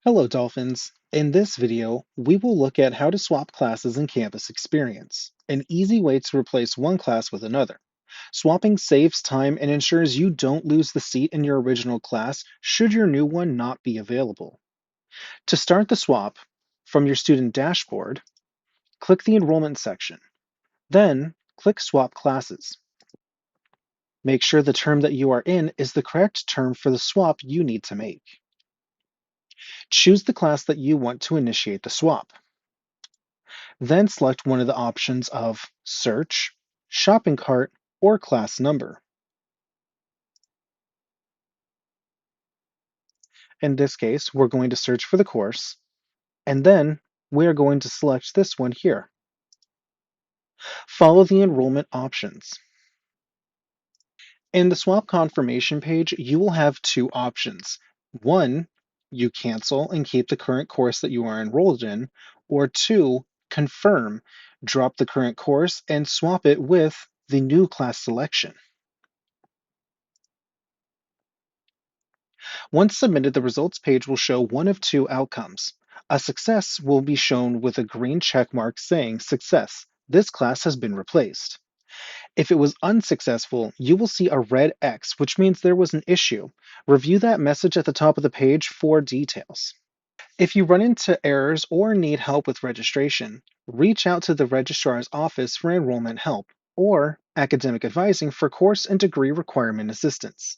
Hello, Dolphins. In this video, we will look at how to swap classes in Campus Experience, an easy way to replace one class with another. Swapping saves time and ensures you don't lose the seat in your original class should your new one not be available. To start the swap, from your student dashboard, click the Enrollment section. Then, click Swap Classes. Make sure the term that you are in is the correct term for the swap you need to make. Choose the class that you want to initiate the swap. Then select one of the options of Search, Shopping Cart, or Class Number. In this case, we're going to search for the course, and then we're going to select this one here. Follow the enrollment options. In the swap confirmation page, you will have two options. One, you cancel and keep the current course that you are enrolled in, or two, confirm, drop the current course and swap it with the new class selection. Once submitted, the results page will show one of two outcomes. A success will be shown with a green check mark saying "Success. This class has been replaced." If it was unsuccessful, you will see a red X, which means there was an issue. Review that message at the top of the page for details. If you run into errors or need help with registration, reach out to the registrar's office for enrollment help or academic advising for course and degree requirement assistance.